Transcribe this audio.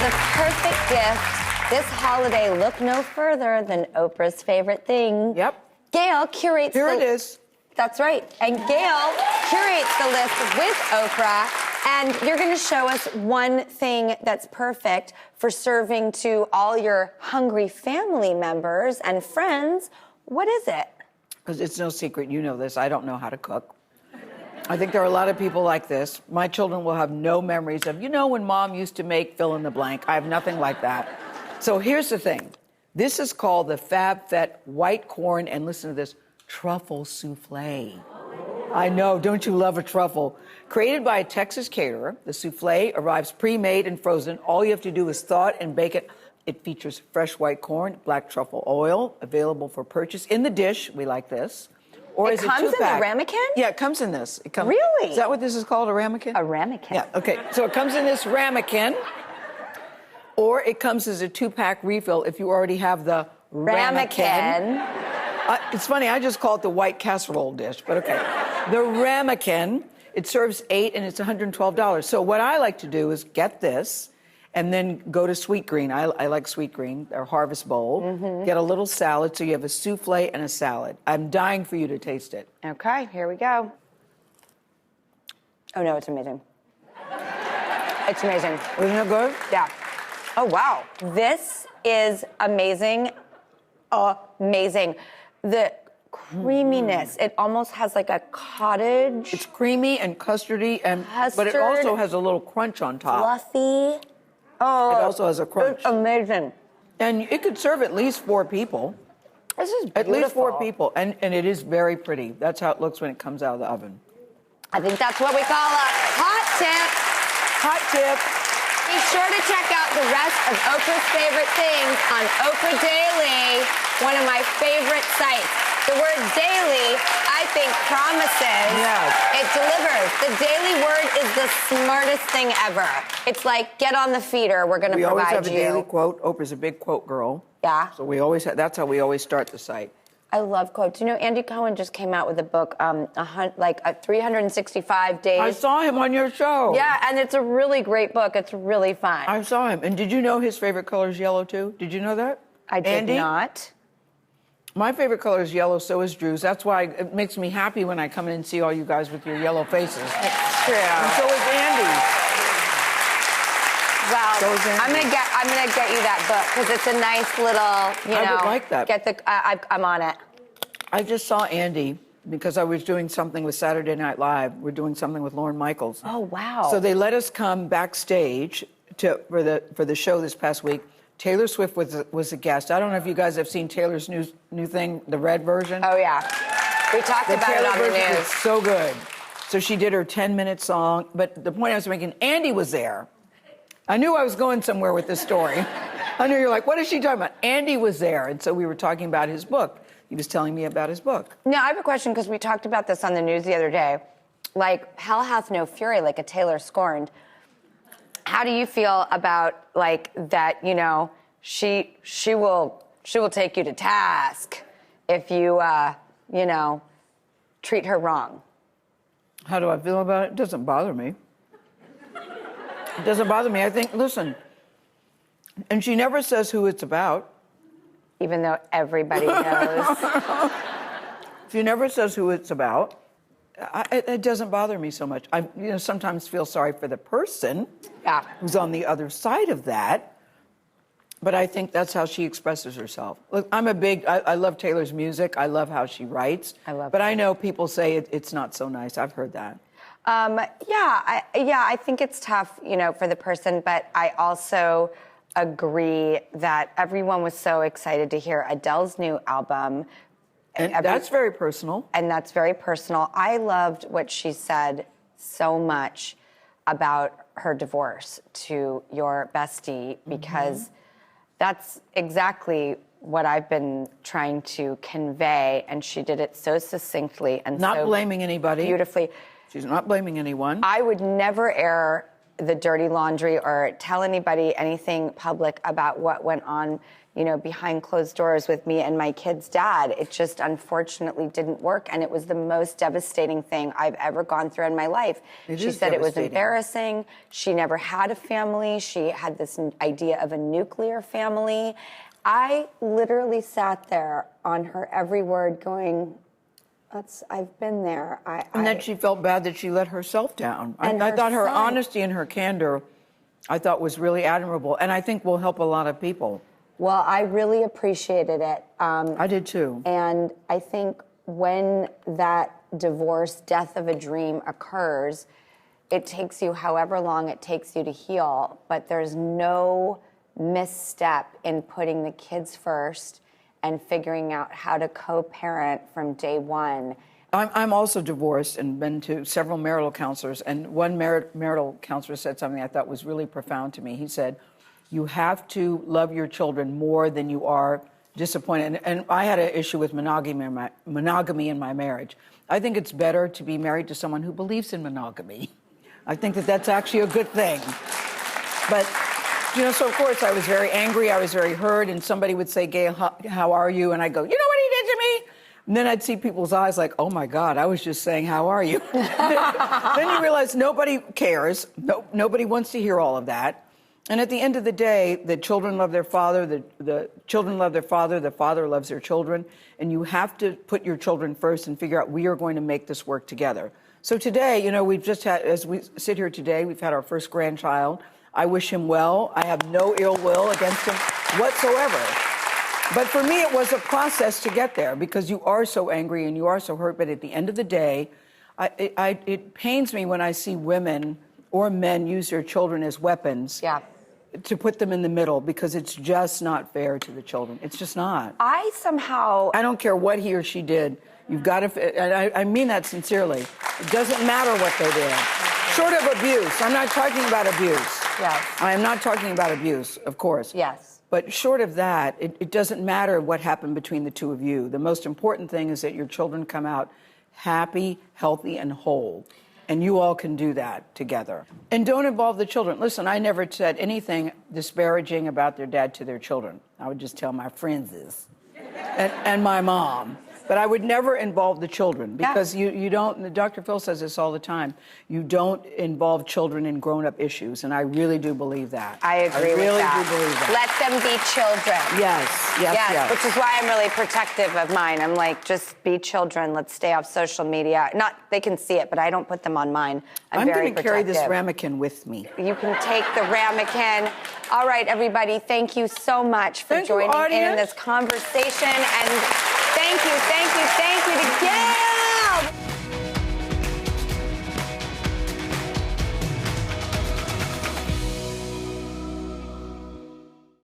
the perfect gift this holiday, look no further than Oprah's favorite thing. Yep. Gayle curates Here it is. That's right. And Gayle curates the list with Oprah. And you're going to show us one thing that's perfect for serving to all your hungry family members and friends. What is it? Because it's no secret, you know this, I don't know how to cook. I think there are a lot of people like this. My children will have no memories of, you know, when mom used to make fill in the blank. I have nothing like that. So here's the thing. This is called the Fab Fet white corn, and listen to this, truffle souffle. I know, don't you love a truffle? Created by a Texas caterer, the souffle arrives pre-made and frozen. All you have to do is thaw it and bake it. It features fresh white corn, black truffle oil, available for purchase in the dish. We like this. Or it comes in the ramekin? Yeah, it comes in this. Really? Is that what this is called, a ramekin? A ramekin. Yeah, okay. So it comes in this ramekin, or it comes as a 2-pack refill if you already have the ramekin. It's funny, I just call it the white casserole dish, but okay. The ramekin, it serves 8 and it's $112. So what I like to do is get this and then go to Sweet Green. I like Sweet Green, their harvest bowl. Get a little salad, so you have a souffle and a salad. I'm dying for you to taste it. Okay, here we go. Oh no, it's amazing. It's amazing. Isn't it good? Yeah. Oh wow, this is amazing. Amazing. The creaminess, it almost has like a cottage. It's creamy and custardy, but it also has a little crunch on top. Fluffy. Oh, it also has a crunch. It's amazing. And it could serve at least 4 people. This is beautiful. At least 4 people. And it is very pretty. That's how it looks when it comes out of the oven. I think that's what we call a hot tip. Hot tip. Be sure to check out the rest of Oprah's favorite things on Oprah Daily, one of my favorite sites. The word daily, I think, promises. Yes. It delivers. The daily word is the smartest thing ever. It's like, get on the feeder. We're going to provide you. We always have a daily quote. Oprah's a big quote girl. Yeah. So we always that's how we always start the site. I love quotes. You know, Andy Cohen just came out with a book, 365 days. I saw him on your show. Yeah, and it's a really great book. It's really fun. I saw him. And did you know his favorite color is yellow, too? Did you know that? I did Andy? not. My favorite color is yellow, so is Drew's. That's why it makes me happy when I come in and see all you guys with your yellow faces. It's true. And so is Andy. Well, I'm gonna get you that book because it's a nice little, I would like that. I'm on it. I just saw Andy because I was doing something with Saturday Night Live. We're doing something with Lorne Michaels. Oh wow! So they let us come backstage for the show this past week. Taylor Swift was a guest. I don't know if you guys have seen Taylor's new thing, the red version. Oh yeah, we talked about it on the news. It's so good. So she did her 10-minute song, but the point I was making, Andy was there. I knew I was going somewhere with this story. I knew you're like, what is she talking about? Andy was there, and so we were talking about his book. He was telling me about his book. Now, I have a question, because we talked about this on the news the other day. Like, hell hath no fury, like a Taylor scorned. How do you feel about, like, that, you know, she will take you to task if you, you know, treat her wrong? How do I feel about it? It doesn't bother me. It doesn't bother me. I think, listen, and she never says who it's about. Even though everybody knows. She never says who it's about. It doesn't bother me so much. I sometimes feel sorry for the person who's on the other side of that. But I think that's how she expresses herself. Look, I love Taylor's music. I love how she writes. But I know people say it's not so nice. I've heard that. I think it's tough, you know, for the person, but I also agree that everyone was so excited to hear Adele's new album. And that's very personal. And that's very personal. I loved what she said so much about her divorce to your bestie, because that's exactly what I've been trying to convey, and she did it so succinctly and not blaming anybody. Beautifully. She's not blaming anyone. I would never air the dirty laundry or tell anybody anything public about what went on, you know, behind closed doors with me and my kid's dad. It just unfortunately didn't work, and it was the most devastating thing I've ever gone through in my life. She said it was embarrassing. She never had a family. She had this idea of a nuclear family. I literally sat there on her every word going, I've been there. And then she felt bad that she let herself down. I thought her honesty and her candor, I thought was really admirable, and I think will help a lot of people. Well, I really appreciated it. I did too. And I think when that divorce, death of a dream occurs, it takes you however long it takes you to heal, but there's no misstep in putting the kids first and figuring out how to co-parent from day one. I'm also divorced and been to several marital counselors, and one marital counselor said something I thought was really profound to me. He said, you have to love your children more than you are disappointed. And I had an issue with monogamy in my marriage. I think it's better to be married to someone who believes in monogamy. I think that that's actually a good thing. But, you know, so of course I was very angry, I was very hurt, and somebody would say, Gayle, how are you? And I'd go, you know what he did to me? And then I'd see people's eyes like, oh my God, I was just saying, how are you? Then you realize nobody cares, nobody wants to hear all of that. And at the end of the day, the children love their father, the children love their father, the father loves their children, and you have to put your children first and figure out we are going to make this work together. So today, you know, we've just had, as we sit here today, we've had our first grandchild. I wish him well. I have no ill will against him whatsoever. But for me, it was a process to get there because you are so angry and you are so hurt. But at the end of the day, it pains me when I see women or men use their children as weapons to put them in the middle because it's just not fair to the children. It's just not. I don't care what he or she did. You've got to, I mean that sincerely. It doesn't matter what they did. Short of abuse. I'm not talking about abuse. Yes. I am not talking about abuse, of course. Yes. But short of that, it doesn't matter what happened between the two of you. The most important thing is that your children come out happy, healthy, and whole. And you all can do that together. And don't involve the children. Listen, I never said anything disparaging about their dad to their children. I would just tell my friends and my mom. But I would never involve the children because you don't, Dr. Phil says this all the time, you don't involve children in grown-up issues, and I really do believe that. I agree with that. I really do believe that. Let them be children. Yes. Which is why I'm really protective of mine. I'm like, just be children. Let's stay off social media. Not, they can see it, but I don't put them on mine. I'm very going to carry this ramekin with me. You can take the ramekin. All right, everybody, thank you so much for joining in this conversation. And thank you to Gayle.